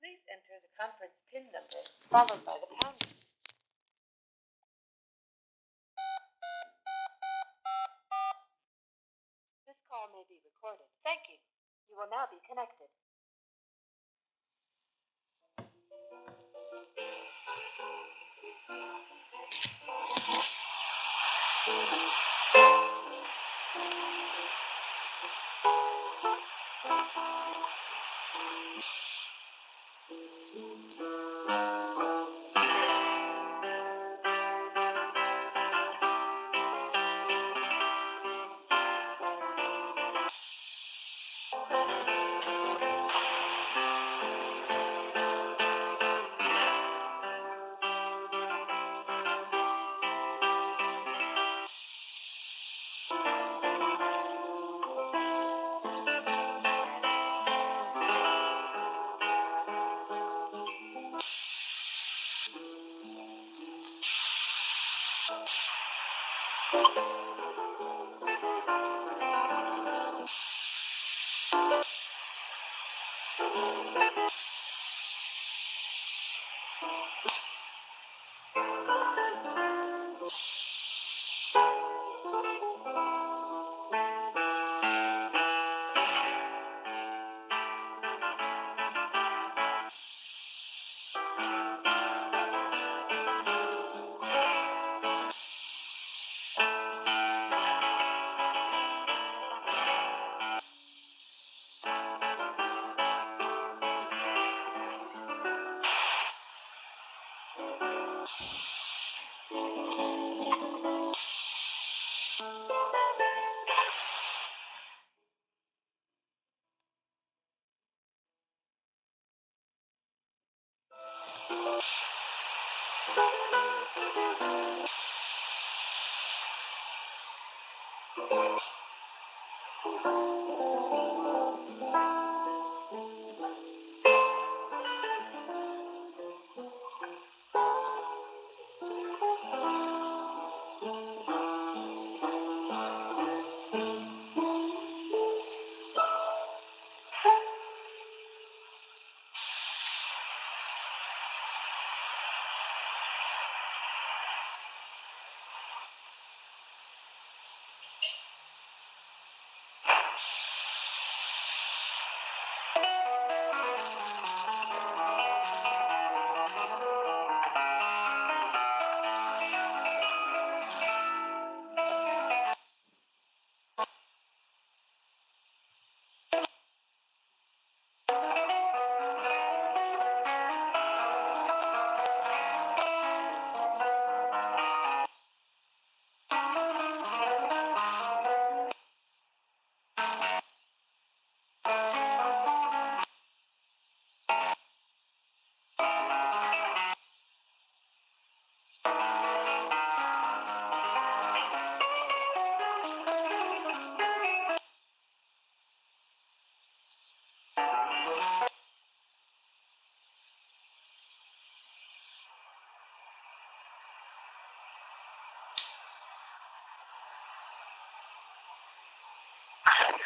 Please enter the conference PIN number followed by the pound. This call may be recorded. Thank you. You will now be connected.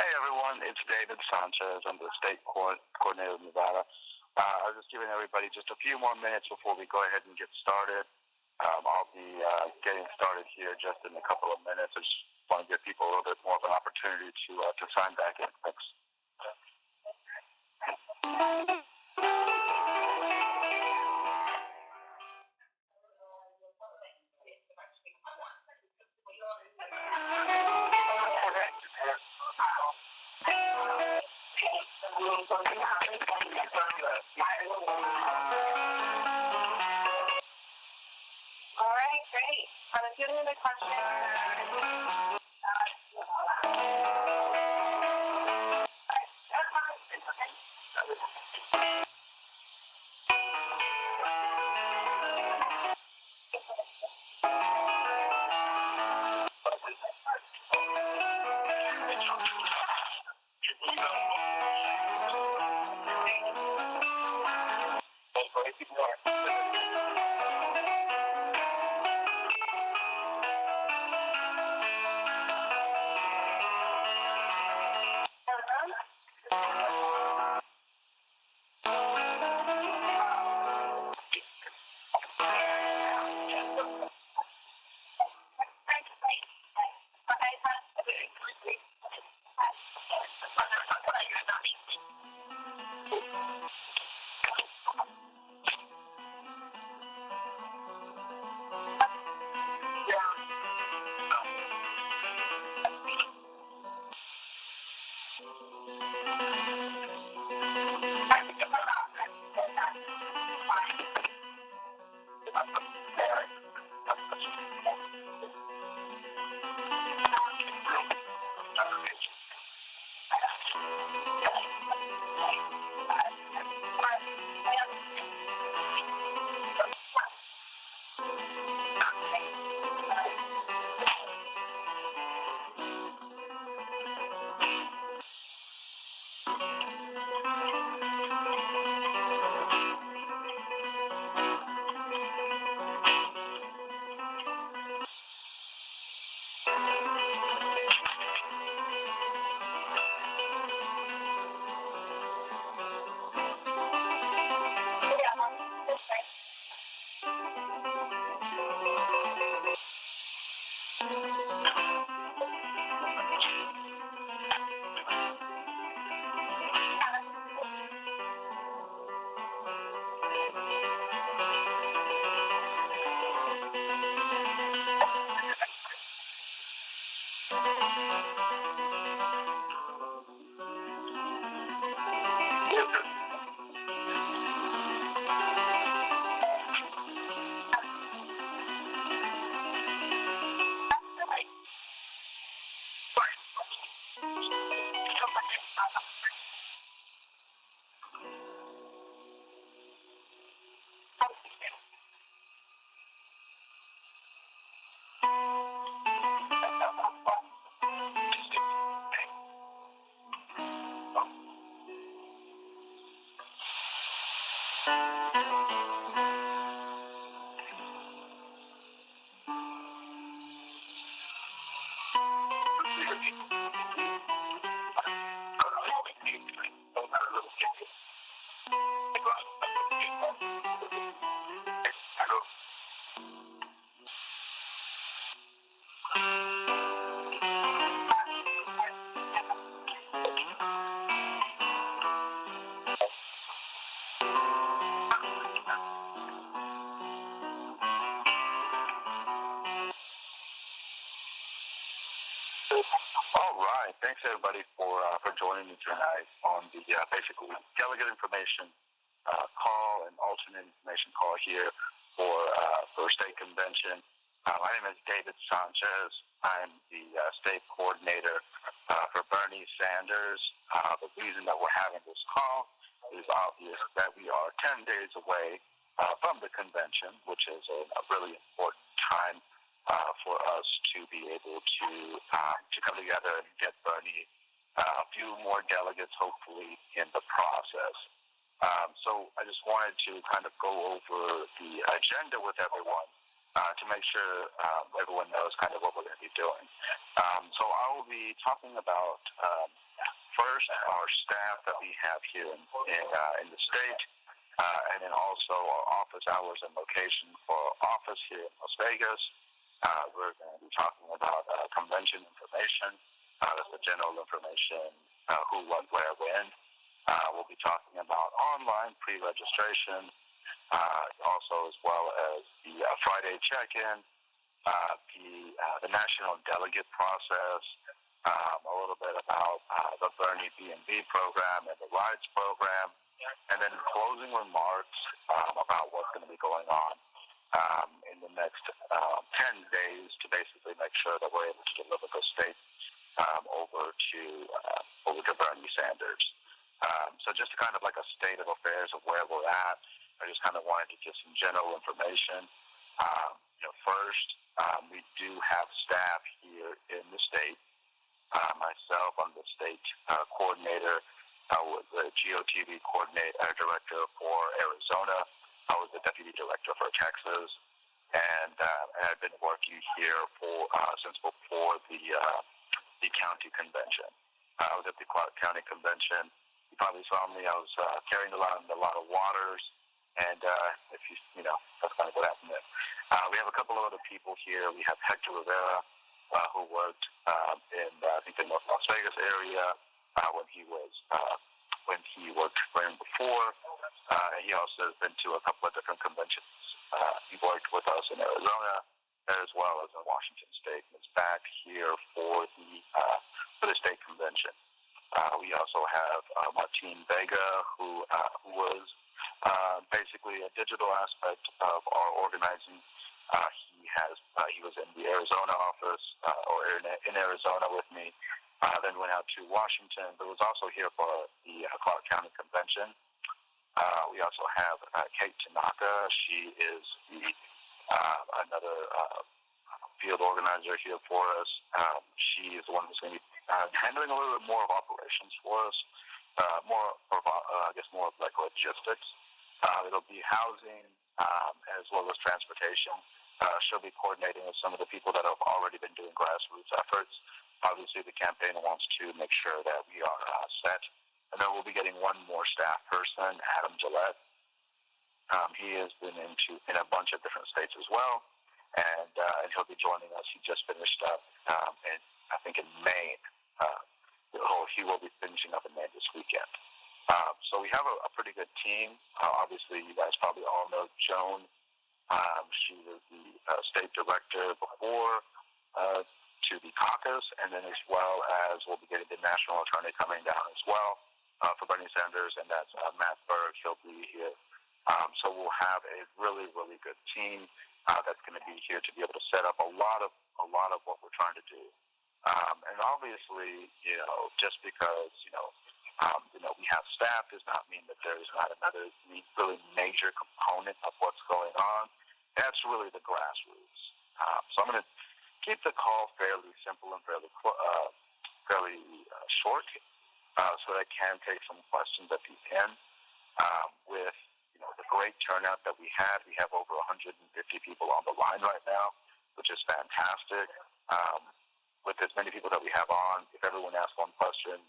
Hey everyone, it's David Sanchez. I'm the state coordinator of Nevada. I was just giving everybody just a few more minutes before we go ahead and get started. I'll be getting started here just in a couple of minutes. I just want to give people a little bit more of an opportunity to sign back in. Thanks. All right, great. Let's get into the question. All right. Thanks, everybody, for joining me tonight on the basically delegate information call and alternate information call here for state convention. My name is David Sanchez. I'm the state coordinator for Bernie Sanders. The reason that we're having this call is obvious that we are 10 days away from the convention, which is a really important time for us to be able to come together and get Bernie a few more delegates, hopefully, in the process. So I just wanted to kind of go over the agenda with everyone to make sure everyone knows kind of what we're going to be doing. So I will be talking about first our staff that we have here in the state, and then also our office hours and location for our office here in Las Vegas. We're going to be talking about convention information. That's the general information, who, what, where, when. We'll be talking about online pre-registration, also as well as the Friday check-in, the national delegate process, a little bit about the Bernie B&B program and the rides program, and then closing remarks about what's going to be going on in the next 10 days to basically make sure that we're able to deliver the state over to Bernie Sanders. So just kind of like a state of affairs of where we're at. I just kind of wanted to give some general information. First, we do have staff here in the state. Myself, I'm the state coordinator. I was the GOTV coordinator director for Arizona. I was the deputy director for Texas, and I've been working here since before the county convention. I was at the county convention. You probably saw me. I was carrying around a lot of waters, and if that's kind of what happened there. We have a couple of other people here. We have Hector Rivera, who worked in I think the North Las Vegas area when he worked for him before. before. He also has been to a couple of different conventions. He worked with us in Arizona as well as in Washington State, and is back here for the state convention. We also have Martin Vega, who was basically a digital aspect of our organizing. He was in the Arizona office, or in Arizona with me. Then went out to Washington, but was also here for the Clark County Convention. We also have Kate Tanaka. She is another field organizer here for us. She is the one who's going to be handling a little bit more of operations for us, more of like logistics. It'll be housing as well as transportation. She'll be coordinating with some of the people that have already been doing grassroots efforts. Obviously, the campaign wants to make sure that we are set. And then we'll be getting one more staff person, Adam Gillette. He has been in a bunch of different states as well, and he'll be joining us. He just finished up, I think in Maine. He will be finishing up in Maine this weekend. So we have a pretty good team. Obviously, you guys probably all know Joan. She was the state director before to the caucus, and then as well as we'll be getting the national attorney coming down as well for Bernie Sanders, and that's Matt Berg. He'll be here. So we'll have a really, really good team that's going to be here to be able to set up a lot of what we're trying to do. And obviously, just because we have staff does not mean that there is not another really major component of what's going on. That's really the grassroots. So I'm going to keep the call fairly simple and fairly short, so that I can take some questions at the end. With the great turnout that we have over 150 people on the line right now, which is fantastic. With as many people that we have on, if everyone asks one question,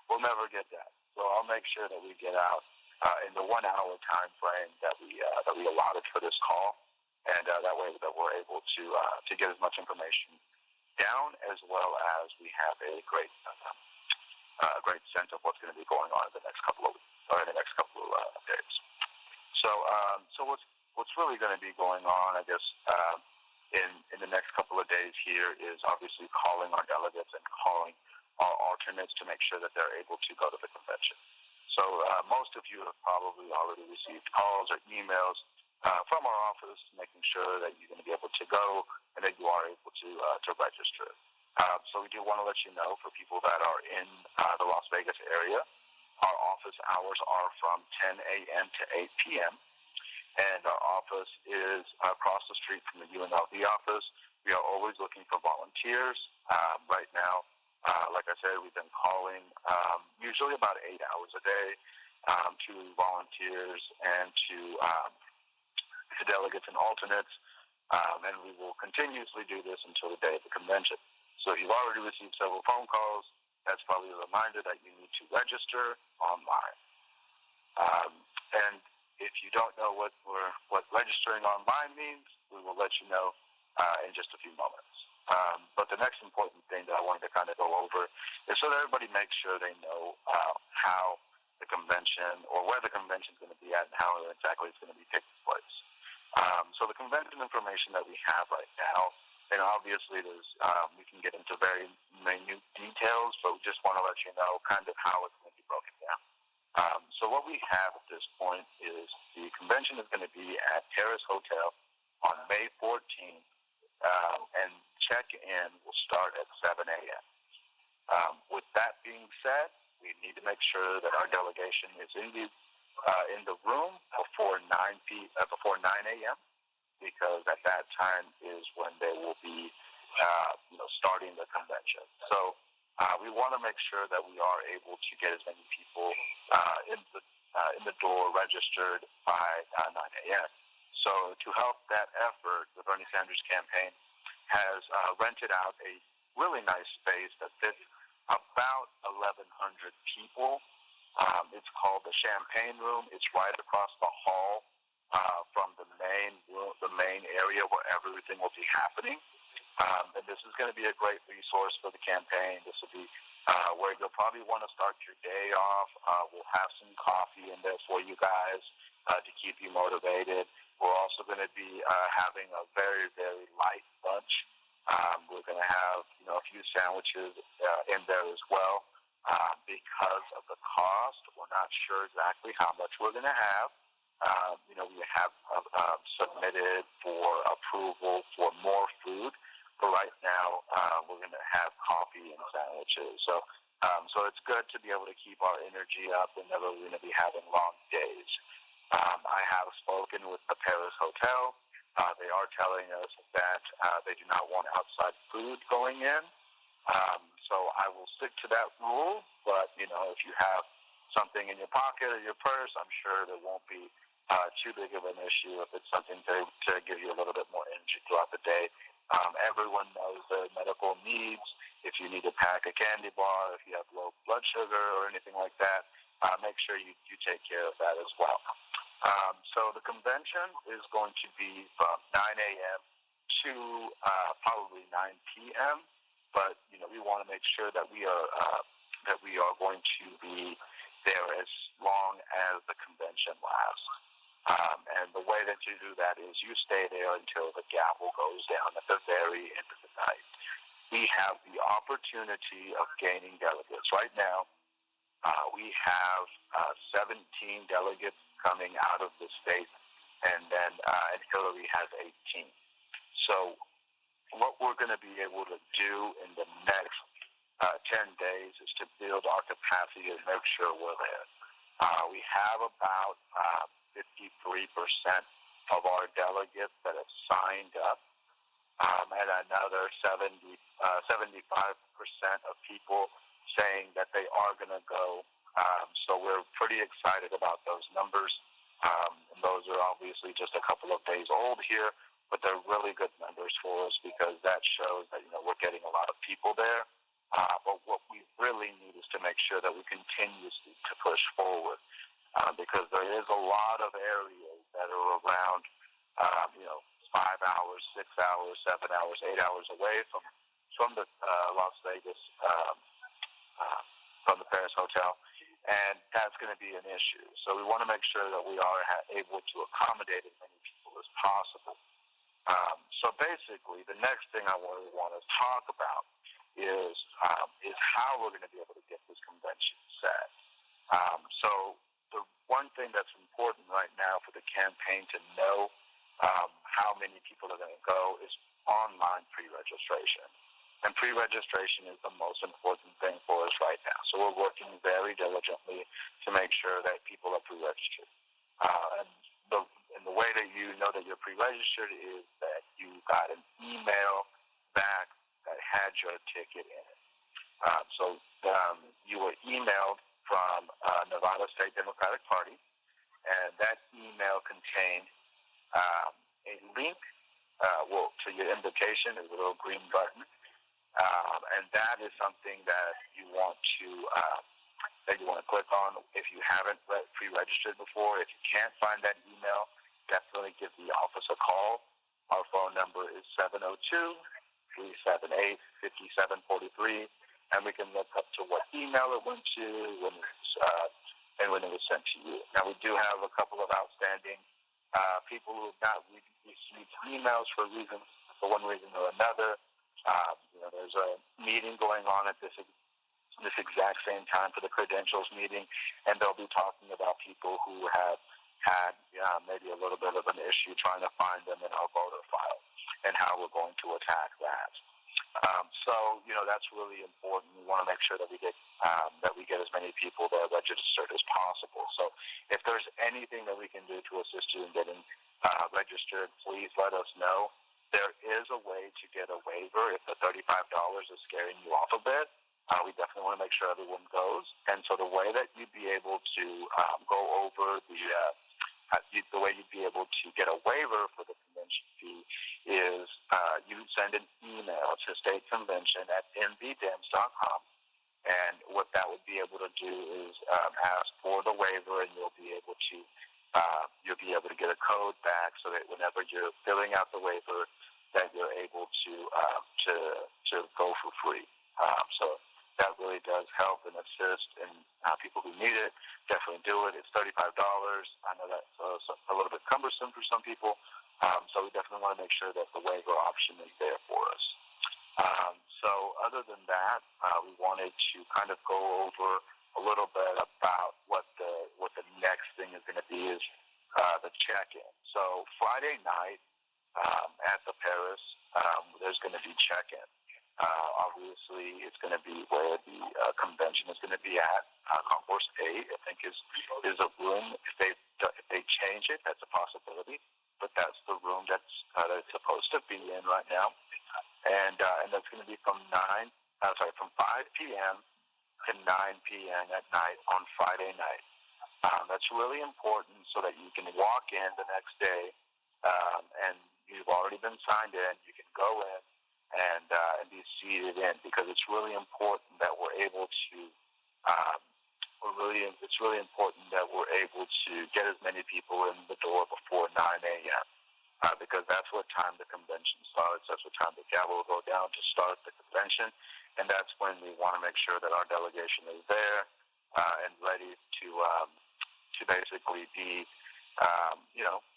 we'll never get that. So I'll make sure that we get out in the 1 hour time frame that we allotted for this call, and that way that we're able to get as much information down, as well as we have a great sense of what's going to be going on in the next couple of days. So what's really going to be going on, I guess, in the next couple of days here is obviously calling our delegates and calling our alternates to make sure that they're able to go to the convention. So most of you have probably already received calls or emails from our office, making sure that you're going to be able to go and that you are able to register. So we do want to let you know, for people that are in the Las Vegas area, our office hours are from 10 a.m. to 8 p.m., and our office is across the street from the UNLV office. We are always looking for volunteers. Right now, like I said, we've been calling usually about 8 hours a day to volunteers and to delegates and alternates, and we will continuously do this until the day of the convention. So if you've already received several phone calls, that's probably a reminder that you need to register online. And if you don't know what registering online means, we will let you know in just a few moments. But the next important thing that I wanted to kind of go over is so that everybody makes sure they know how the convention, or where the convention is going to be at, and how exactly it's going to be taking place. So the convention information that we have right now, and obviously we can get into very minute details, but we just want to let you know kind of how it's going to be broken down. So what we have at this point is the convention is going to be at Terrace Hotel on May 14th, and check-in will start at 7 a.m. With that being said, we need to make sure that our delegation is in the room before 9 a.m., because at that time is when they will be starting the convention. So we want to make sure that we are able to get as many people in the door registered by 9 a.m. So to help that effort, the Bernie Sanders campaign has rented out a really nice space that fits about 1,100 people. It's called the Champagne Room. It's right across the hall from the main area where everything will be happening. And this is going to be a great resource for the campaign. This will be where you'll probably want to start your day off. We'll have some coffee in there for you guys to keep you motivated. We're also going to be having a very, very light lunch. We're going to have, a few sandwiches in there as well. Because of the cost, we're not sure exactly how much we're going to have. We have submitted for approval for more food. But right now, we're going to have coffee and sandwiches. So it's good to be able to keep our energy up whenever we're going to be having long days. I have spoken with the Paris Hotel. They are telling us that they do not want outside food going in. So I will stick to that rule. But, if you have something in your pocket or your purse, I'm sure there won't be too big of an issue if it's something to give you a little bit more energy throughout the day. Everyone knows their medical needs. If you need to pack a candy bar, if you have low blood sugar or anything like that, make sure you take care of that as well. So the convention is going to be from 9 a.m. to probably 9 p.m. But we want to make sure that we are going to be there as long as the convention lasts. And the way that you do that is you stay there until the gavel goes down at the very end of the night. We have the opportunity of gaining delegates. Right now, we have 17 delegates coming out of the state, and then Hillary has 18. So what we're going to be able to do in the next 10 days is to build our capacity and make sure we're there. We have about 53% of our delegates that have signed up, and another 75% of people saying that they are going to go. So we're pretty excited about those numbers. And those are obviously just a couple of days old here, but they're really good numbers for us because that shows that we're getting a lot of people there. But what we really need is to make sure that we continue to push forward. Because there is a lot of areas that are around, 5 hours, 6 hours, 7 hours, 8 hours away from the Las Vegas, from the Paris Hotel, and that's going to be an issue. So we want to make sure that we are able to accommodate as many people as possible. So basically, the next thing I really want to talk about is how we're going to be able to get this convention set. So the one thing that's important right now for the campaign to know how many people are going to go is online pre-registration. And pre-registration is the most important thing for us right now. So we're working very diligently to make sure that people are pre-registered. And the way that you know that you're pre-registered is that you got an email back that had your ticket in it. So you were emailed from Nevada State Democratic Party, and that email contained a link to your invitation. There's a little green button, and that is something that you want to click on. If you haven't pre-registered before, if you can't find that email, definitely give the office a call. Our phone number is 702-378-5743, and we can look up to what email it went to and when it was sent to you. Now, we do have a couple of outstanding people who have not received emails for one reason or another. There's a meeting going on at this exact same time for the credentials meeting, and they'll be talking about people who have had maybe a little bit of an issue trying to find them in our voter file and how we're going to attack that. So that's really important. We want to make sure that we get as many people there registered as possible. So if there's anything that we can do to assist you in getting registered, please let us know. There is a way to get a waiver if the $35 is scaring you off a bit. We definitely want to make sure everyone goes. And so the way that you'd be able to go over the way you'd be able to get a waiver for the convention fee is you send an email to state convention at nvdems.com, and what that would be able to do is ask for the waiver, and you'll be able to get a code back so that whenever you're filling out the waiver, that you're able to go for free. So that really does help and assist in people who need it. Definitely do it. It's $35. I know that's a little bit cumbersome for some people, so we definitely want to make sure that the waiver option is there for us. So other than that, we wanted to kind of go over a little bit about what the next thing is going to be is the check-in. So Friday night at the Paris, there's going to be check-in. Obviously, it's going to be where the convention is going to be at. Concourse A, I think, is a room. If they change it, that's a possibility. But that's the room that it's supposed to be in right now. And that's going to be from 5 p.m. to 9 p.m. at night on Friday night. That's really important so that you can walk in the next day, and you've already been signed in. You can go in and be seated in, because it's really important that we're able to. It's really important that we're able to get as many people in the door before 9 a.m. Because that's what time the convention starts. That's what time the gavel will go down to start the convention, and that's when we want to make sure that our delegation is there and ready to basically be,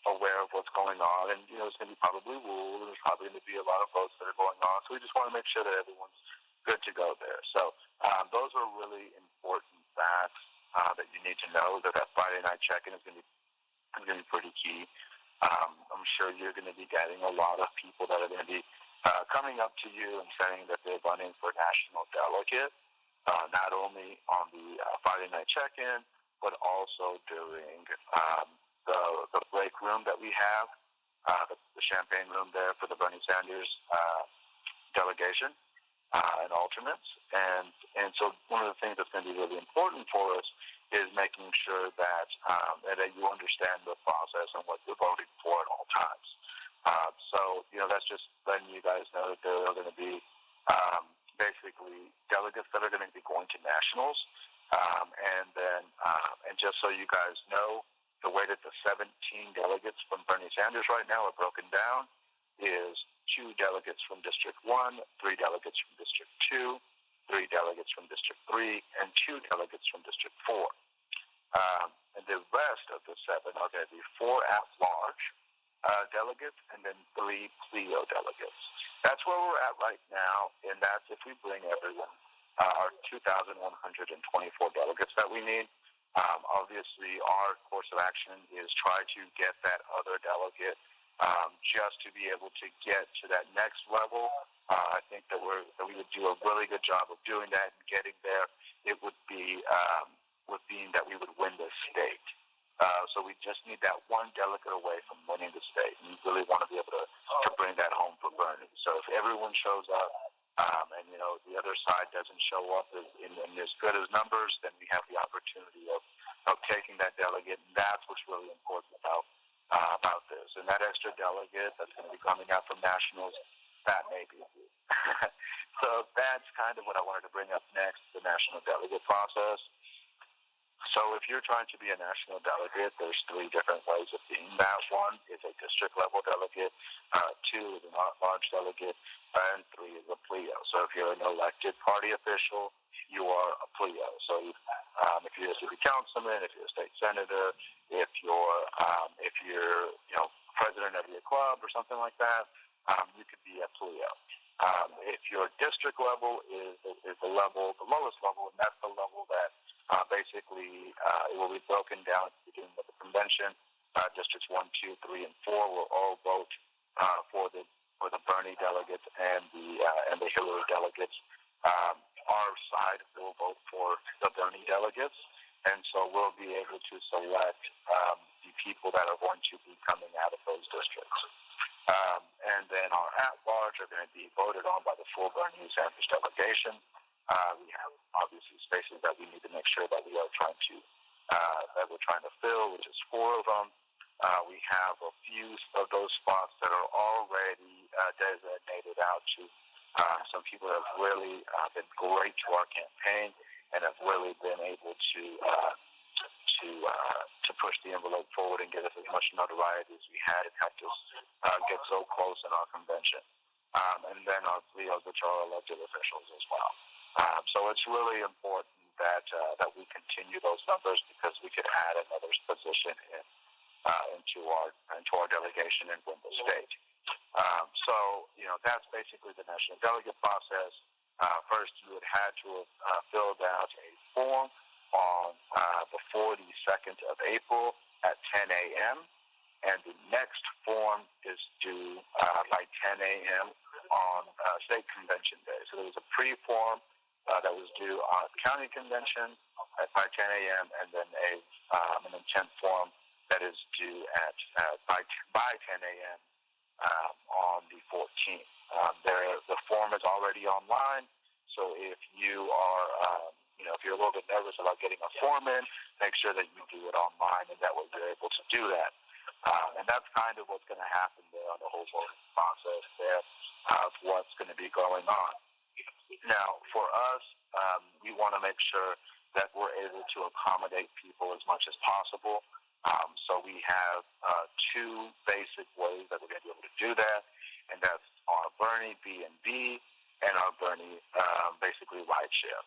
aware of what's going on. And there's going to be probably rules. There's probably going to be a lot of votes that are going on. So we just want to make sure that everyone's good to go there. So those are really important facts that you need to know. That Friday night check-in is going to be pretty key. I'm sure you're going to be getting a lot of people that are going to be coming up to you and saying that they're running for national delegate, not only on the Friday night check-in, but also during the break room that we have, the champagne room there for the Bernie Sanders delegation and alternates. And so one of the things that's going to be really important for us is making sure that you understand the process and what you're voting for at all times. So that's just letting you guys know that there are going to be basically delegates that are going to be going to nationals, and just so you guys know, the way that the 17 delegates from Bernie Sanders right now are broken down is 2 delegates from District 1, 3 delegates from District 2, 3 delegates from District 3, and 2 delegates from District 4. And the rest of the 7 are going to be 4 at-large delegates and then 3 Clio delegates. That's where we're at right now, and that's if we bring everyone, our 2,124 delegates that we need. Obviously, our course of action is try to get that other delegate just to be able to get to that next level. I think that we would do a really good job of doing that and getting there. It would be that we would win the state. So we just need that one delegate away from winning the state. And we really want to be able to bring that home for Bernie. So if everyone shows up, and the other side doesn't show up in as good as numbers, then we have the opportunity of taking that delegate. And that's what's really important about this. And that extra delegate that's going to be coming out from nationals, that may be you. So that's kind of what I wanted to bring up next, the national delegate process. So if you're trying to be a national delegate, there's 3 different ways of being that. 1 is a district-level delegate, 2 is an at-large delegate, and 3 is a Clio. So if you're an elected party official, you are a Clio. So if you're a city councilman, if you're a state senator, if you're president of your club or something like that, you could be a Clio. If your district level is the lowest level, and that's the level that basically it will be broken down at the beginning of the convention. Districts 1, 2, 3, and 4 will all vote for the Bernie delegates and the Hillary delegates. Our side will vote for the Bernie delegates, and so we'll be able to select the people that are going to be coming out of those districts. And then our at-large are going to be voted on by the full Bernie Sanders delegation. We have obviously spaces that we need to make sure that we are trying to fill, which is 4 of them. We have a few of those spots that are already designated out to some people that have really been great to our campaign and have really been able to push the envelope forward and get us as much notoriety as we had and helped us get so close in our convention. And then our Leos, which are elected officials as well. So it's really important that we continue those numbers because we could add another position into our delegation and win the state. So that's basically the national delegate process. First, you would have to have filled out a form on before the 2nd of April at 10 a.m. And the next form is due by 10 a.m. on state convention day. So there was a pre-form that was due on county convention by 10 a.m. and then an intent form that is due at by 10 a.m. On the 14th. The form is already online, so if you are, if you're a little bit nervous about getting a form in, make sure that you do it online, and that way you're able to do that. And that's kind of what's going to happen there on the whole voting process there of what's going to be going on. Now, for us, we want to make sure that we're able to accommodate people as much as possible. So we have two basic ways that we're going to be able to do that, and that's our Bernie B&B and our Bernie basically rideshare.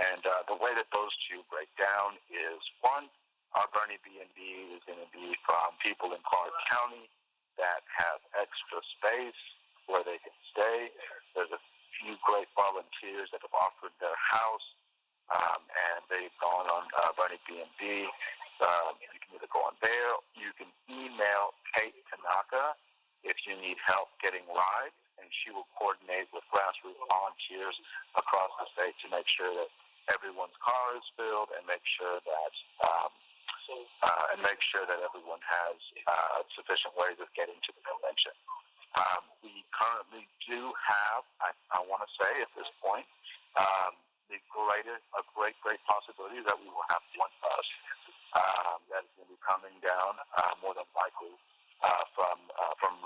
And the way that those two break down is, one, our Bernie B&B is going to be from people in Clark County that have extra space where they can stay. There's a few great volunteers that have offered their house, and they've gone on Bernie B&B. You can either go on there. You can email Kate Tanaka if you need help getting rides, and she will coordinate with grassroots volunteers across the state to make sure that everyone's car is filled and make sure that everyone has sufficient ways of getting to the convention. We currently do have, I want to say at this point, a great possibility that we will have one bus that is going to be coming down more than likely from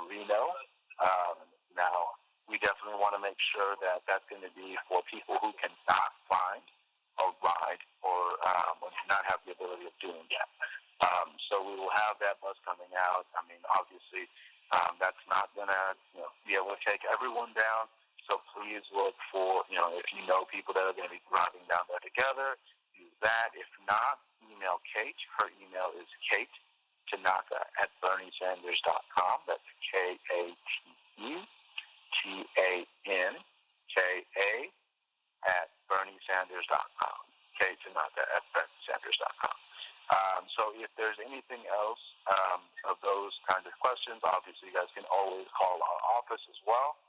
Reno. Now, we definitely want to make sure that that's going to be for people who cannot find a ride or do not have the ability of doing that. So we will have that bus coming out. I mean, obviously, that's not going to be able to take everyone down. So please look for, if you know people that are going to be driving down there together, use that. If not, email Kate. Her email is katetanaka@berniesanders.com. That's KateTanaka@berniesanders.com. katetanaka@berniesanders.com. So if there's anything else of those kinds of questions, obviously you guys can always call our office as well.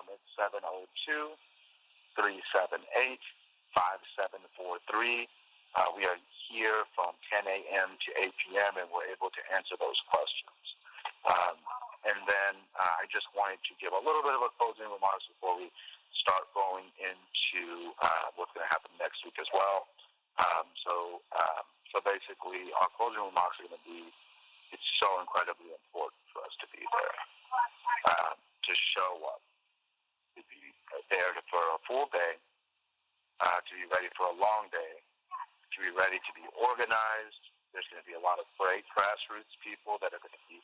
It's 702-378-5743. We are here from 10 a.m. to 8 p.m. and we're able to answer those questions. And then I just wanted to give a little bit of a closing remarks before we start going into what's going to happen next week as well. So basically, our closing remarks are going to be, it's so incredibly important for us to be there, to show up, to be there for a full day, to be ready for a long day, to be ready to be organized. There's going to be a lot of great grassroots people that are going to be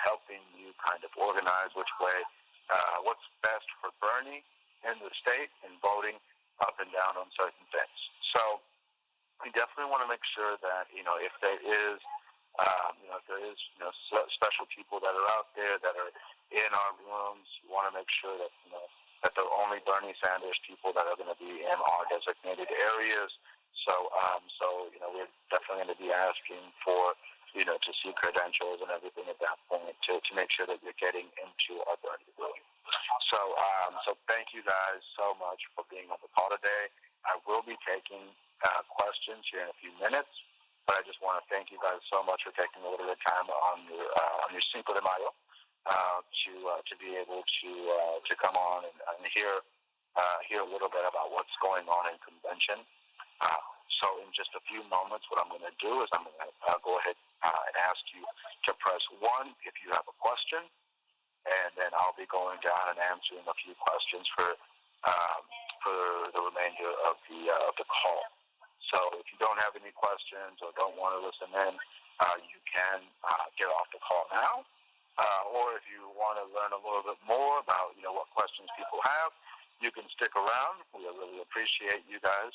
helping you kind of organize which way, what's best for Bernie in the state and voting up and down on certain things. So we definitely want to make sure that, if there is, special people that are out there that are in our rooms, we want to make sure that, that they're only Bernie Sanders people that are going to be in our designated areas. So we're definitely going to be asking for, to see credentials and everything at that point to make sure that you're getting into our Bernie room. So thank you guys so much for being on the call today. I will be taking questions here in a few minutes, but I just want to thank you guys so much for taking a little bit of time on your Cinco de Mayo to be able to come on and hear a little bit about what's going on in convention. So in just a few moments, what I'm going to do is I'm going to go ahead and ask you to press 1 if you have a question, and then I'll be going down and answering a few questions for the remainder of the call. So if you don't have any questions or don't want to listen in, you can get off the call now. Or if you want to learn a little bit more about what questions people have, you can stick around. We really appreciate you guys.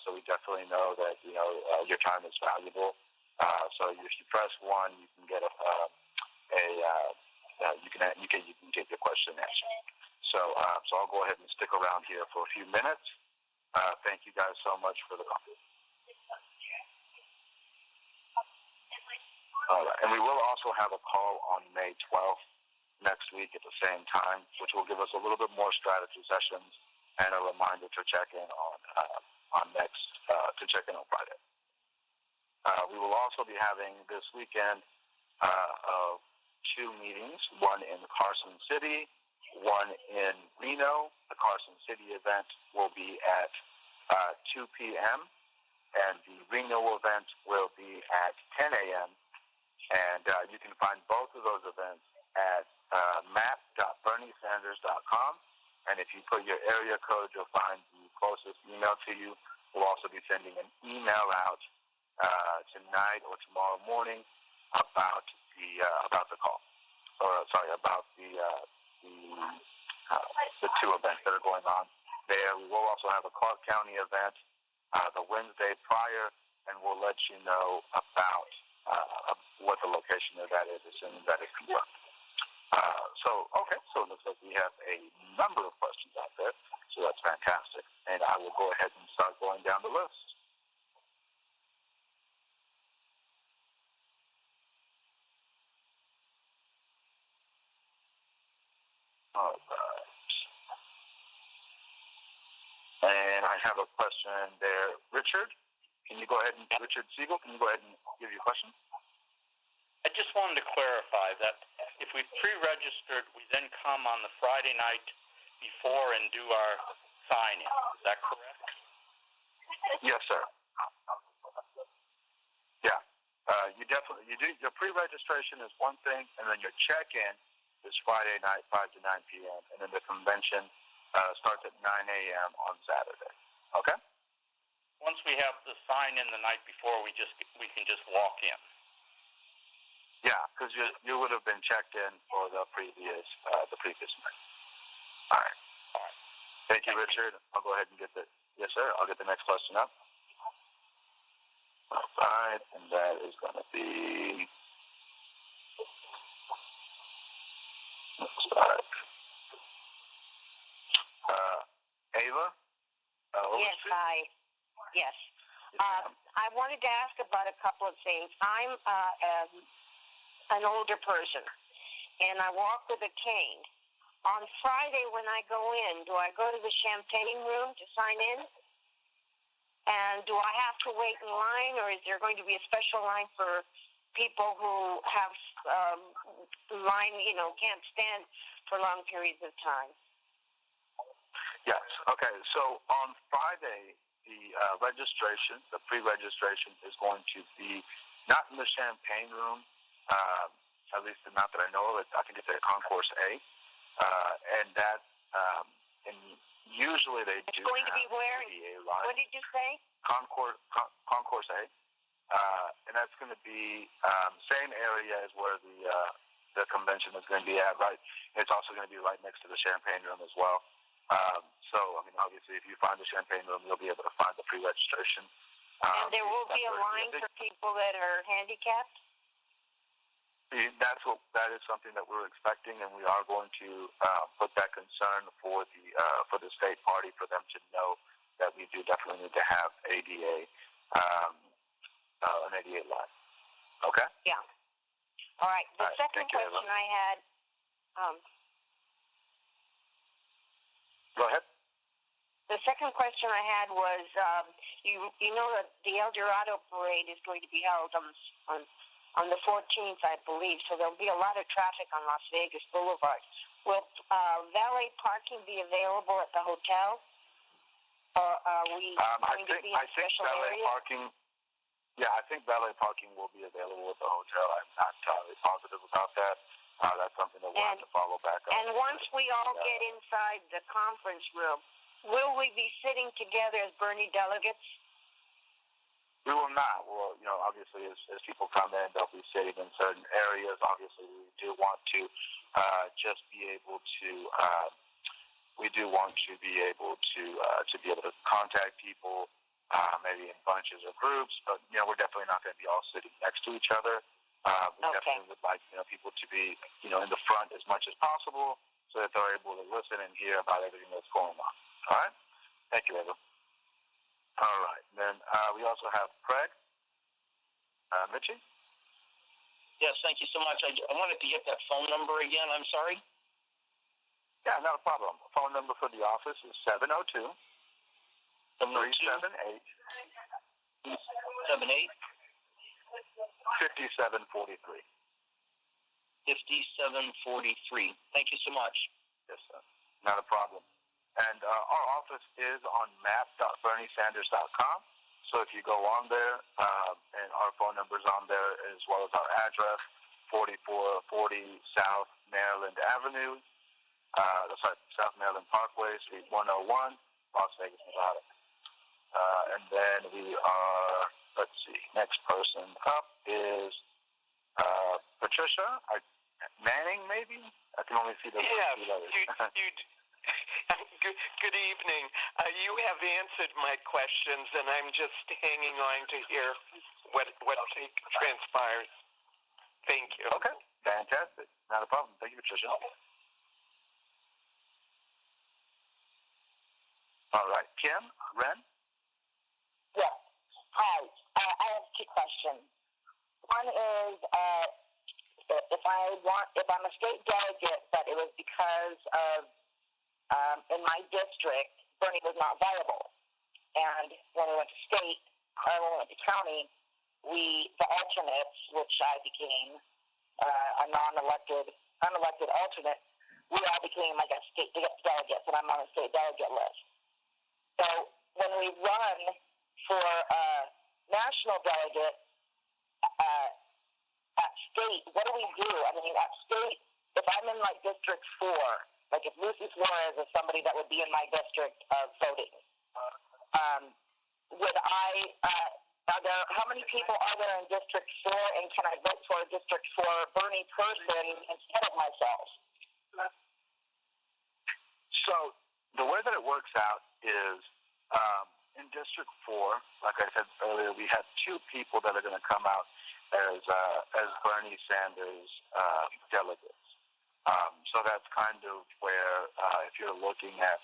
So we definitely know that your time is valuable. So if you press 1, you can get you can get your question answered. So I'll go ahead and stick around here for a few minutes. Thank you guys so much for the call. All right. And we will also have a call on May 12th next week at the same time, which will give us a little bit more strategy sessions and a reminder to check in on Friday. We will also be having this weekend 2 meetings, one in Carson City, one in Reno. The Carson City event will be at 2 p.m., and the Reno event will be at 10 a.m., and you can find both of those events at map.berniesanders.com, and if you put your area code, you'll find the closest email to you. We'll also be sending an email out tonight or tomorrow morning about the call, about the 2 events that are going on there. We will also have a Clark County event the Wednesday prior, and we'll let you know about what the location of that is as soon as that is confirmed. So it looks like we have a number of questions out there, so that's fantastic. And I will go ahead and start going down the list. All right. And I have a question there. Richard Siegel, can you go ahead and give your question? I just wanted to clarify that if we pre-registered, we then come on the Friday night before and do our sign-in. Is that correct? Yes, sir. Yeah. You do. Your pre-registration is one thing, and then your check-in is Friday night, 5 to 9 p.m., and then the convention starts at 9 a.m. on Saturday. Okay? Once we have the sign-in the night before, we can just walk in. Yeah, because you would have been checked in for the previous night. All right. Thank you, Richard. I'll go ahead and get yes, sir. I'll get the next question up. All right, and that is going to be. Looks like Ava. Yes, hi. Yes. I wanted to ask about a couple of things. I'm an older person, and I walk with a cane. On Friday when I go in, do I go to the champagne room to sign in? And do I have to wait in line, or is there going to be a special line for people who have can't stand for long periods of time? Yes. Okay. So on Friday, the pre-registration is going to be not in the champagne room, at least not that I know of. I think it's at Concourse A, and that, and usually they do. It's going to be where? What did you say? Concourse A, and that's going to be same area as where the convention is going to be at. Right. It's also going to be right next to the champagne room as well. So, I mean, obviously, if you find the champagne room, you'll be able to find the pre-registration. And there will be a line for people that are handicapped? That is something that we're expecting, and we are going to put that concern for the state party for them to know that we do definitely need to have ADA, an ADA line. Okay? Yeah. All right. The second question I had. Go ahead. The second question I had was, you know that the El Dorado parade is going to be held on the 14th, I believe, so there'll be a lot of traffic on Las Vegas Boulevard. Will valet parking be available at the hotel, or are we going to be in a special area? I think valet parking will be available at the hotel. I'm not entirely positive about that. That's something that we'll have to follow back up. And once we all get inside the conference room, will we be sitting together as Bernie delegates? We will not. Well, obviously, as people come in, they'll be sitting in certain areas. Obviously, we do want to just be able to we do want to be able to contact people, maybe in bunches or groups, but we're definitely not going to be all sitting next to each other. We definitely would like people to be in the front as much as possible, so that they're able to listen and hear about everything that's going on. All right? Thank you, Eva. All right. Then we also have Craig. Mitchie? Yes, thank you so much. I wanted to get that phone number again. I'm sorry. Yeah, not a problem. Phone number for the office is 702 378 5743. 5743. Thank you so much. Yes, sir. Not a problem. And our office is on map.berniesanders.com. So if you go on there, and our phone number's on there, as well as our address, 4440 South Maryland Avenue, South Maryland Parkway, Suite 101, Las Vegas, Nevada. And then we are, let's see, next person up is Patricia Manning, maybe? I can only see the two letters. Good evening. You have answered my questions, and I'm just hanging on to hear what transpires. Thank you. Okay, fantastic. Not a problem. Thank you, Patricia. All right, Kim, Ren? Yes. Hi. I have two questions. One is if I'm a state delegate, but it was because of in my district, Bernie was not viable. And when we went to state, or when we went to county, the alternates, which I became a unelected alternate, we all became, I guess, state delegates, and I'm on the state delegate list. So when we run for national delegate at state, what do we do? I mean, at state, if I'm in like District 4, like if Lucy Flores is somebody that would be in my district of voting, how many people are there in District 4, and can I vote for a District 4 Bernie person instead of myself? So the way that it works out is in District 4, like I said earlier, we have two people that are going to come out as Bernie Sanders delegates. So that's kind of where, if you're looking at,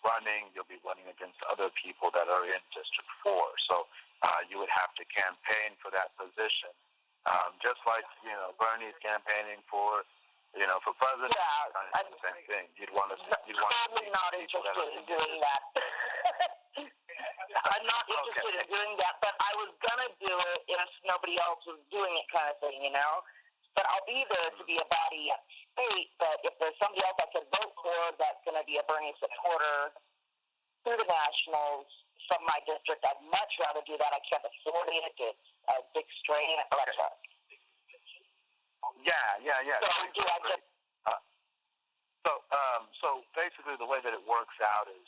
running, you'll be running against other people that are in District 4. So you would have to campaign for that position, just like Bernie's campaigning for president. Yeah, the same thing. You'd want to. I'm not interested in doing that. I'm not interested in doing that, but I was gonna do it if nobody else was doing it, kind of thing, But I'll be there to be a body at state. But if there's somebody else I could vote for that's going to be a Bernie supporter through the nationals from my district, I'd much rather do that. I can't afford it. It's a big strain, etc. Yeah. So do I just? So basically, the way that it works out is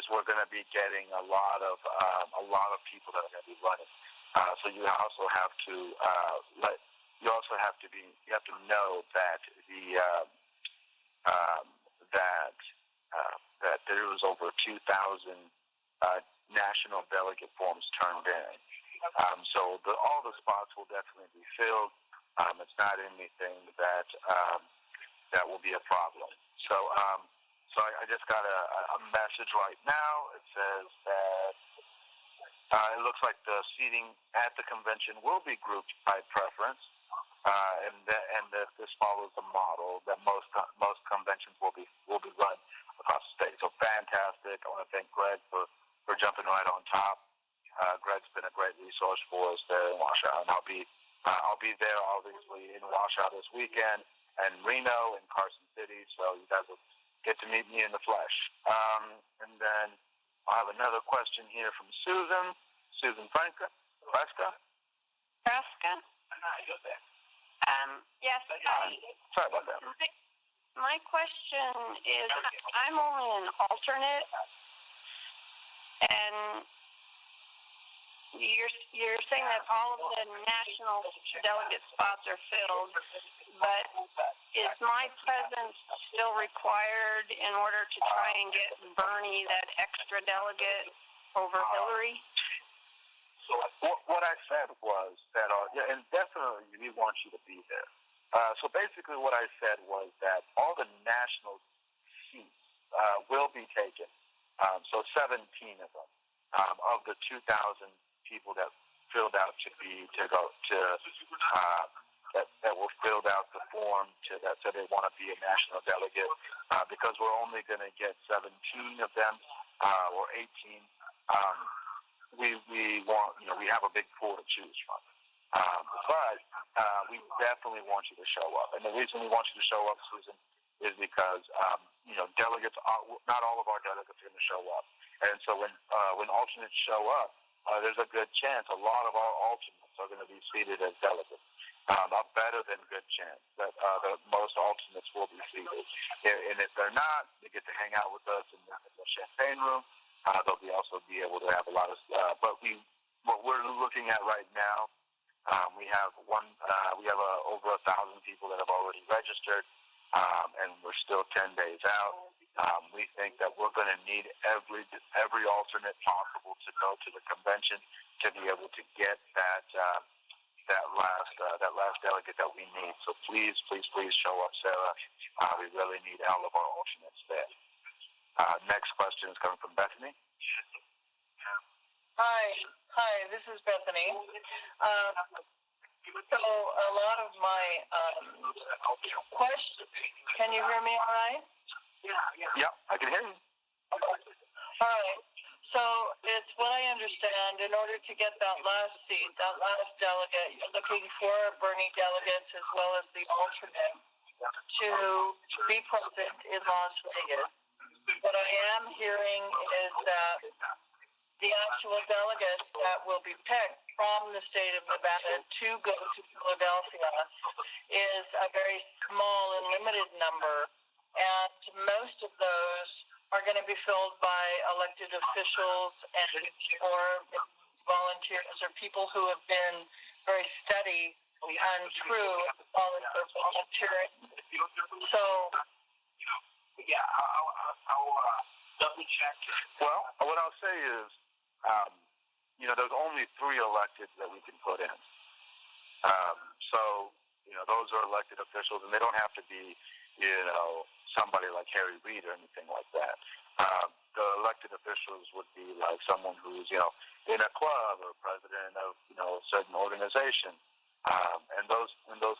we're going to be getting a lot of people that are going to be running. So you also have to You have to know that that there was over 2,000 national delegate forms turned in. So all the spots will definitely be filled. It's not anything that will be a problem. So I just got a message right now. It says that it looks like the seating at the convention will be grouped by preference. And that this follows the model that most conventions will be run across the state. So fantastic! I want to thank Greg for jumping right on top. Greg's been a great resource for us there in Washoe, and I'll be there obviously in Washoe this weekend, and Reno and Carson City. So you guys will get to meet me in the flesh. And then I have another question here from Susan Fresca. Yes. Sorry about that. My question is, I'm only an alternate, and you're saying that all of the national delegate spots are filled, but is my presence still required in order to try and get Bernie that extra delegate over Hillary? What I said was that, and definitely we want you to be there. So basically what I said was that all the national seats will be taken. So 17 of them, of the 2,000 people that filled out that were filled out the form that said they want to be a national delegate, because we're only going to get 17 of them, or 18. We want, we have a big pool to choose from. But we definitely want you to show up. And the reason we want you to show up, Susan, is because, delegates, not all of our delegates are going to show up. And so when alternates show up, there's a good chance a lot of our alternates are going to be seated as delegates. A better than good chance that most alternates will be seated. And if they're not, they get to hang out with us in the champagne room. They'll also be able to have a lot of, what we're looking at right now, we have over 1,000 people that have already registered, and we're still 10 days out. We think that we're going to need every alternate possible to go to the convention to be able to get that last delegate that we need. So please show up, Sarah. We really need all of our alternates there. Next question is coming from Bethany. Hi, this is Bethany. So a lot of my questions, can you hear me all right? Yeah, I can hear you. All right. So it's what I understand, in order to get that last seat, that last delegate, you're looking for Bernie delegates as well as the alternate to be present in Las Vegas. What I am hearing is that the actual delegates that will be picked from the state of Nevada to go to Philadelphia is a very small and limited number, and most of those are going to be filled by elected officials or volunteers or people who have been very steady and true while they're volunteering. So, I'll double check. Well, what I'll say is, there's only 3 electeds that we can put in. So, those are elected officials, and they don't have to be, somebody like Harry Reid or anything like that. The elected officials would be like someone who's, in a club or president of, a certain organization. And those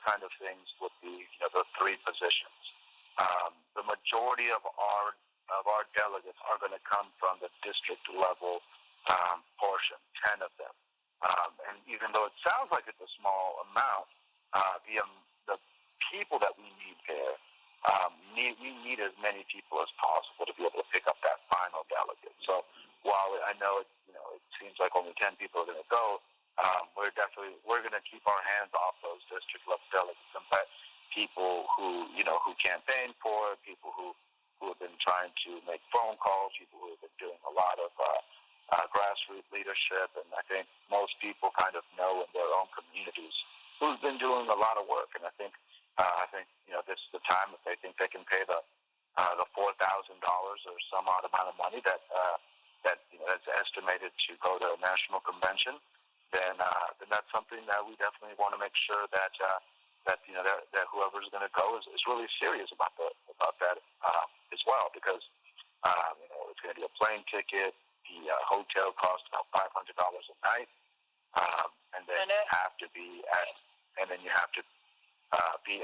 kind of things would be, the 3 positions. The majority of our delegates are going to come from the district level portion, 10 of them. And even though it sounds like it's a small amount, the people that we need there, we need as many people as possible to be able to pick up that final delegate. So while I know it seems like only 10 people are going to go, we're going to keep our hands off those district level delegates and let people who campaign for it, people who have been trying to make phone calls, people who have been doing a lot of grassroots leadership, and I think most people kind of know in their own communities who's been doing a lot of work. And I think this is the time, if they think they can pay the $4,000 or some odd amount of money that's estimated to go to a national convention, then that's something that we definitely want to make sure that whoever's going to go is really serious about that as well, because it's going to be a plane ticket. The hotel costs about $500 a night, and then you have to be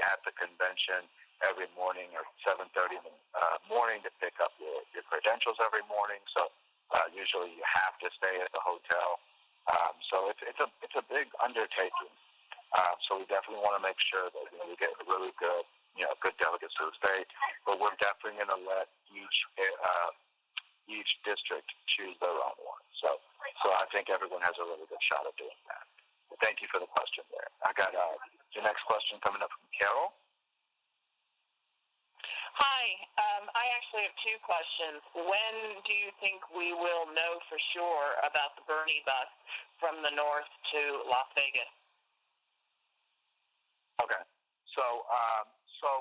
at the convention every morning at 7:30 in the morning to pick up your credentials every morning. So usually you have to stay at the hotel. So it's a big undertaking. So we definitely want to make sure that we get really good delegates to the state. But we're definitely going to let each district choose their own one. So I think everyone has a really good shot at doing that. But thank you for the question there. I got the next question coming up from Carol. Hi. I actually have 2 questions. When do you think we will know for sure about the Bernie bus? from the north to Las Vegas. Okay. So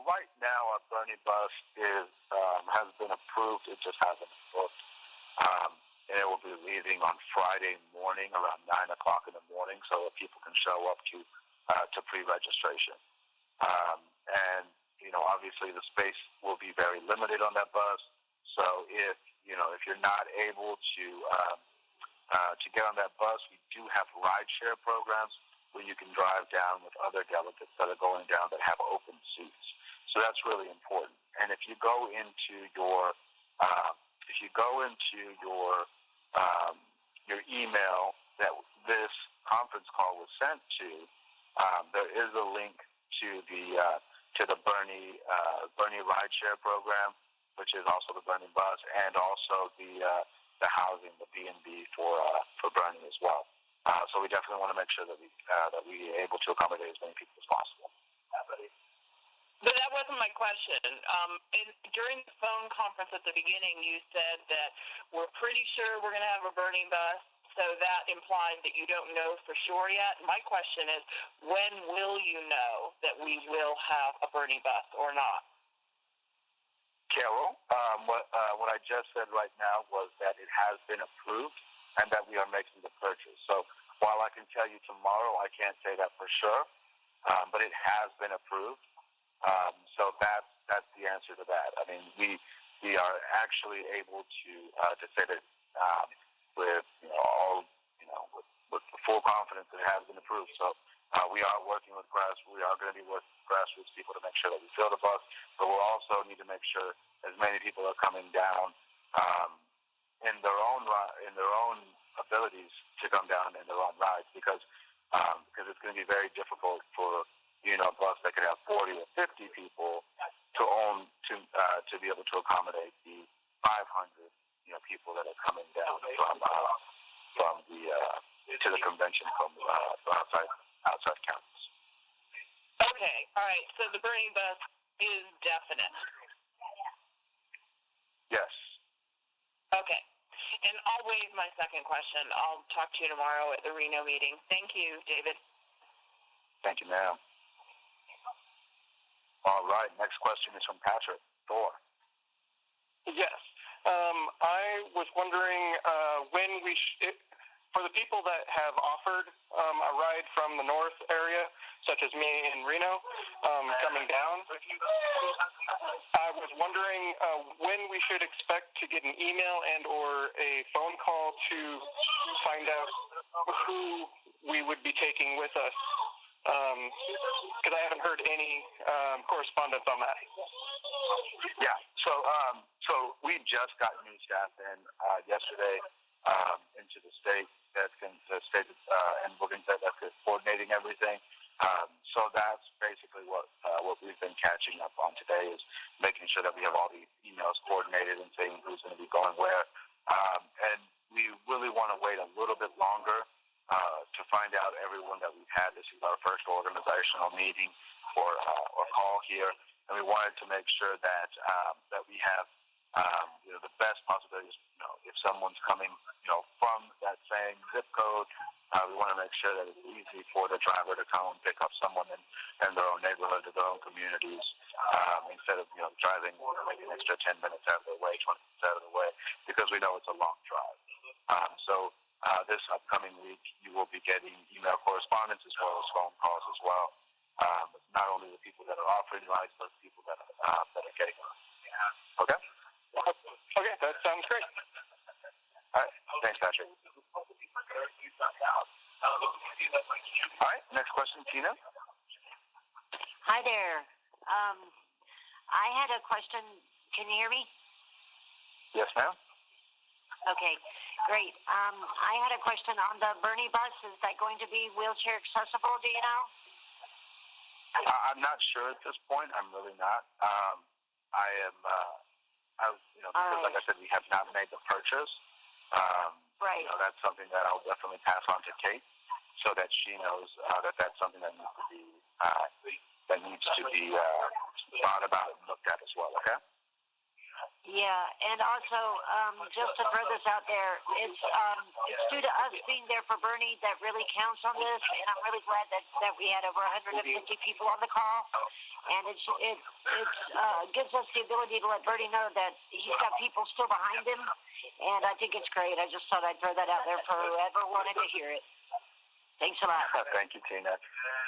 right now our Bernie bus has been approved. It just hasn't been booked. And it will be leaving on Friday morning around 9 o'clock in the morning, so that people can show up to pre-registration. And obviously the space will be very limited on that bus. So if you're not able to get on that bus, we do have rideshare programs where you can drive down with other delegates that are going down that have open seats. So that's really important. And if you go into your email that this conference call was sent to, there is a link to the Bernie rideshare program, which is also the Bernie bus, and also the housing, the B&B for Bernie as well. So we definitely want to make sure that we are able to accommodate as many people as possible. But that wasn't my question. During the phone conference at the beginning, you said that we're pretty sure we're going to have a Bernie bus, so that implies that you don't know for sure yet. My question is, when will you know that we will have a Bernie bus or not? Carol, what I just said right now was that it has been approved and that we are making the purchase. So while I can tell you tomorrow, I can't say that for sure, but it has been approved. So that's the answer to that. I mean, we are actually able to say that with full confidence that it has been approved. So we are working with we are going to be working with grassroots people to make sure that we fill the bus, but we'll also need to make sure as many people are coming down in their own abilities to come down in their own rides, because it's going to be very difficult for a bus that could have 40 or 50 people to be able to accommodate the 500 people that are coming down from to the convention from outside campus. Okay, all right. So the Bernie bus is definite. Yes. Okay. And I'll waive my second question. I'll talk to you tomorrow at the Reno meeting. Thank you, David. Thank you, ma'am. All right. Next question is from Patrick Thor. Yes. I was wondering when for the people that have offered a ride from the north area, such as me in Reno, coming down, I was wondering when we should expect to get an email and or a phone call to find out who we would be taking with us, because I haven't heard any correspondence on that. Yeah, so we just got new staff in yesterday into the state and we're going to that's coordinating everything. So that's basically what we've been catching up on today, is making sure that we have all the emails coordinated and saying who's going to be going where. And we really want to wait a little bit longer to find out everyone that we've had. This is our first organizational meeting or call here, and we wanted to make sure that we have the best possibilities. If someone's coming from that same zip code, we want to make sure that it's easy for the driver to come and pick up someone in their own neighborhood or their own communities, instead of driving maybe an extra 10 minutes out of their way, 20 minutes out of the way, because we know it's a long drive. So this upcoming week, you will be getting email correspondence as well as phone calls as well. Not only the people that are offering rides, but the people that are getting them. Okay? Okay, that sounds great. All right. Thanks, Patrick. All right. Next question, Tina. Hi there. I had a question. Can you hear me? Yes, ma'am. Okay, great. I had a question on the Bernie bus. Is that going to be wheelchair accessible? Do you know? I'm not sure at this point. I'm really not. I am. Because like I said, we have not made the purchase. Right. That's something that I'll definitely pass on to Kate, so that she knows that that's something that needs to be thought about and looked at as well. Okay. Yeah, and also, just to throw this out there, it's due to us being there for Bernie that really counts on this, and I'm really glad that we had over 150 people on the call, and it gives us the ability to let Bernie know that he's got people still behind him, and I think it's great. I just thought I'd throw that out there for whoever wanted to hear it. Thanks a lot. Thank you, Tina.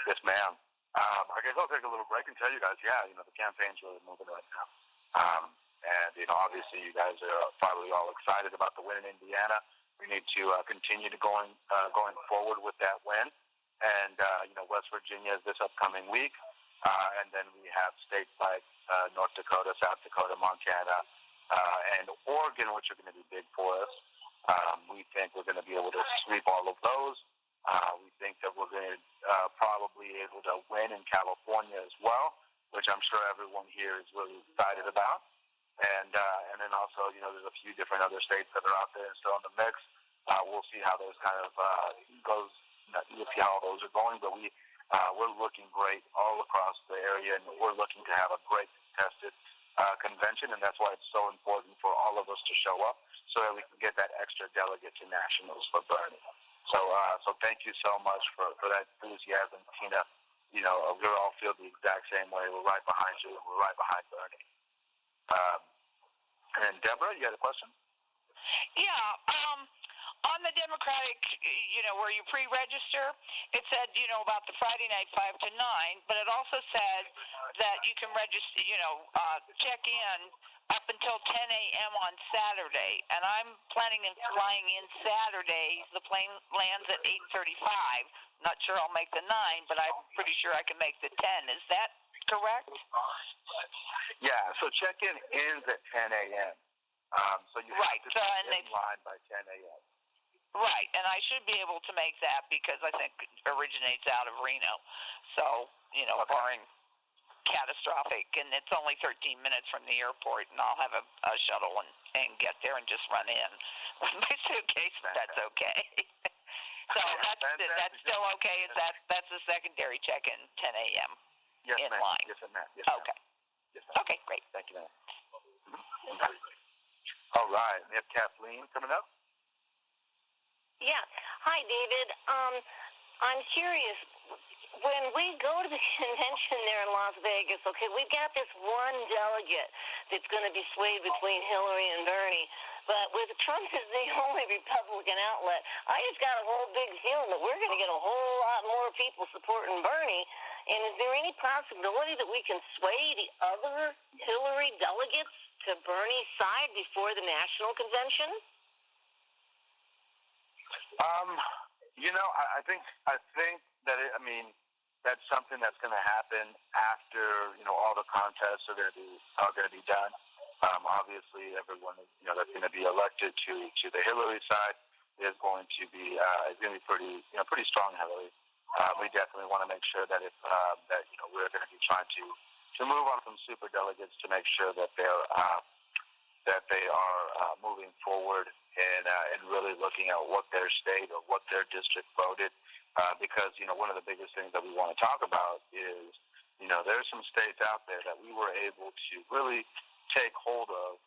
Yes, ma'am. I guess I'll take a little break and tell you guys, the campaign's really moving right now. And, obviously you guys are probably all excited about the win in Indiana. We need to continue to going forward with that win. And, West Virginia is this upcoming week. And then we have states like North Dakota, South Dakota, Montana, and Oregon, which are going to be big for us. We think we're going to be able to sweep all of those. We think that we're going to probably able to win in California as well, which I'm sure everyone here is really excited about. And then also, there's a few different other states that are out there and still in the mix. We'll see how those kind of goes. We'll see how those are going. But we're looking great all across the area, and we're looking to have a great contested convention, and that's why it's so important for all of us to show up so that we can get that extra delegate to nationals for Bernie. So thank you so much for that enthusiasm, Tina. We all feel the exact same way. We're right behind you, and we're right behind Bernie. And Deborah, you had a question? Yeah. On the Democratic, where you pre-register, it said, about the Friday night 5 to 9, but it also said that you can register, check in up until 10 a.m. on Saturday. And I'm planning on flying in Saturday. The plane lands at 8:35. Not sure I'll make the 9, but I'm pretty sure I can make the 10. Is that correct? Yeah, so check-in ends at 10 a.m. So you have to be in line by 10 a.m. Right, and I should be able to make that because I think it originates out of Reno. So, barring catastrophic, and it's only 13 minutes from the airport, and I'll have a shuttle and get there and just run in with my suitcase, if that's okay. So that's still okay? That's a secondary check-in, 10 a.m. Yes, in ma'am. line? Yes, ma'am. Yes, ma'am. Okay. Yes, ma'am. Okay, great. Thank you, ma'am. All right, we have Kathleen coming up. Yeah. Hi, David. I'm curious. When we go to the convention there in Las Vegas, okay, we've got this one delegate that's going to be swayed between Hillary and Bernie. But with Trump as the only Republican outlet, I just got a whole big feeling that we're going to get a whole lot more people supporting Bernie. And is there any possibility that we can sway the other Hillary delegates to Bernie's side before the national convention? I think that that's something that's going to happen after all the contests are going to be done. Obviously, everyone that's going to be elected to the Hillary side is going to be pretty strong Hillary. We definitely want to make sure that we're going to be trying to move on some super delegates to make sure that they are moving forward and really looking at what their state or what their district voted. Because one of the biggest things that we want to talk about is there's some states out there that we were able to really take hold of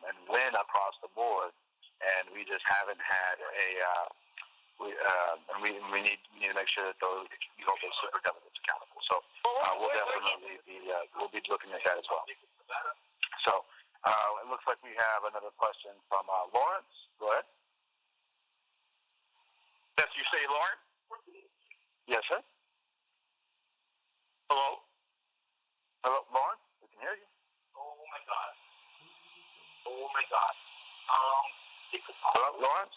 and win across the board, and we just haven't had we need to make sure that we hold those super delegates accountable. So we'll definitely we'll be looking at that as well. So it looks like we have another question from Lawrence. Go ahead. Yes, you say Lawrence? Yes, sir. Hello? Hello, Lawrence? We can hear you. Oh, my God. Hello, Lawrence?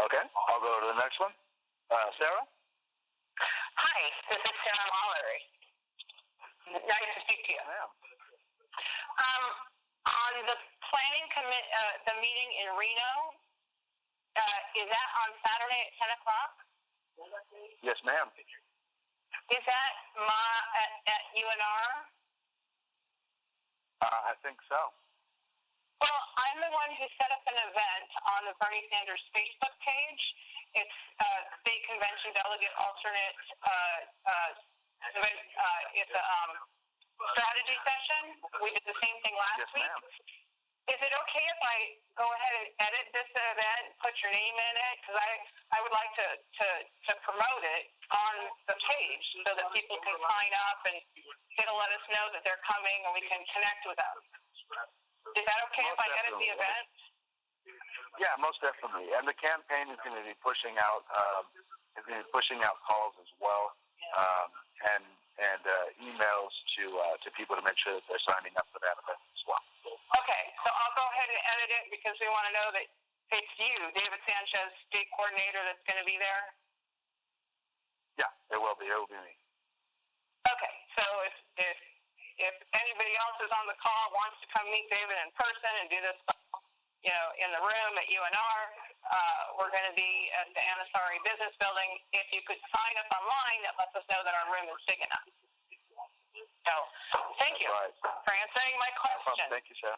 Okay, I'll go to the next one. Sarah? Hi, this is Sarah Hilary. Nice to speak to you. Ma'am. On the planning the meeting in Reno, is that on Saturday at 10 o'clock? Yes, ma'am. Is that at UNR? I think so. Well, I'm the one who set up an event on the Bernie Sanders Facebook page. It's state convention delegate alternate. It's a strategy session. We did the same thing last week. Ma'am. Is it okay if I go ahead and edit this event, put your name in it? Because I would like to promote it on the page so that people can sign up and it'll let us know that they're coming and we can connect with them. Is that okay if I edit the event? Yeah, most definitely. And the campaign is going to be pushing out calls as well, and emails to people to make sure that they're signing up for that event as well. Okay, so I'll go ahead and edit it because we want to know that it's you, David Sanchez, state coordinator, that's going to be there. Yeah, it will be. It will be me. Okay, so if anybody else is on the call, wants to come meet David in person and do this, in the room at UNR, we're going to be at the Anasari Business Building. If you could sign up online, that lets us know that our room is big enough. So, thank you for answering my question. Thank you, Sarah.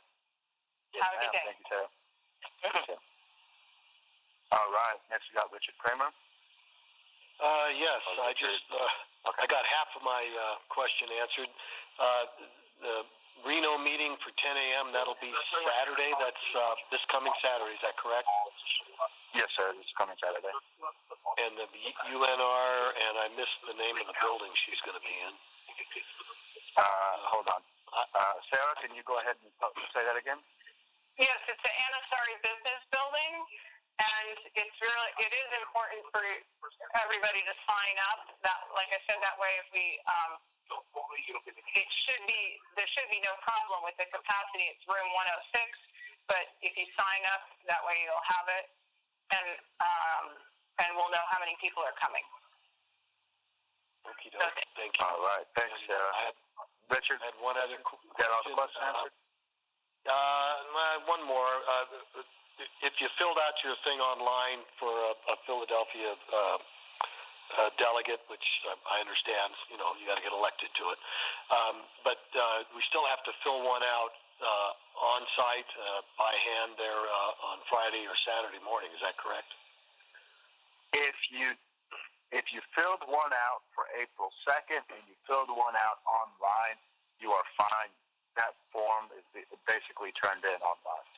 Yes, Have a good day. Thank you, Sarah. All right. Next, we got Richard Kramer. Yes, I got half of my question answered. The Reno meeting for 10 a.m., that'll be Saturday. That's this coming Saturday. Is that correct? Yes, sir. This coming Saturday. And the UNR, and I missed the name of the building she's going to be in. Hold on. Sarah, can you go ahead and say that again? Yes, it's the Anasari Business Building, and it is important for everybody to sign up. That, like I said, that way if we there should be no problem with the capacity. It's room 106, but if you sign up, that way you'll have it, and we'll know how many people are coming. Okay, thank you. All right, thanks, Sarah. Richard, I had one other question. Get all the questions answered? One more. If you filled out your thing online for a Philadelphia delegate, which I understand, you got to get elected to it, but we still have to fill one out on site by hand there on Friday or Saturday morning. Is that correct? If you filled one out for April 2nd and you filled one out online, you are fine. That form is basically turned in online.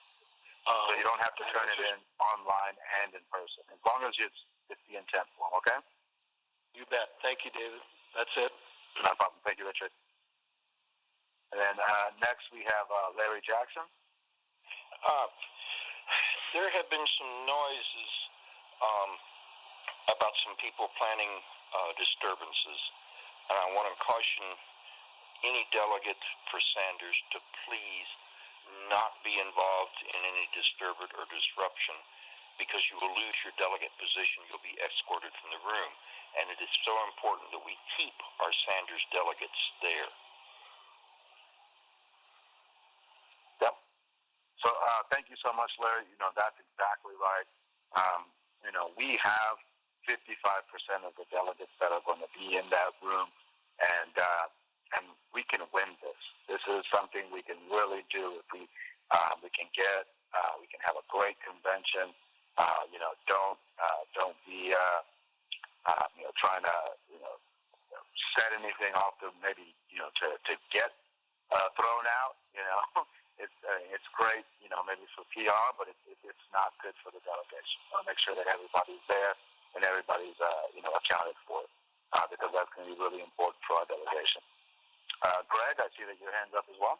So you don't have to turn it in online and in person, as long as it's the intent form, okay? You bet. Thank you, David. That's it. No problem. Thank you, Richard. And then next we have Larry Jackson. There have been some noises about some people planning disturbances, and I want to caution any delegate for Sanders to please not be involved in any disturbance or disruption, because you will lose your delegate position. You'll be escorted from the room, and it is so important that we keep our Sanders delegates there. Yep. So thank you so much, Larry. That's exactly right. We have 55% of the delegates that are going to be in that room, and we can win this. This is something we can really do if we can get. We can have a great convention. Don't be trying to set anything off to maybe to get thrown out. It's great. Maybe for PR, but it's not good for the delegation. I want to make sure that everybody's there and everybody's accounted for, because that's going to be really important for our delegation. Greg, I see that your hand's up as well.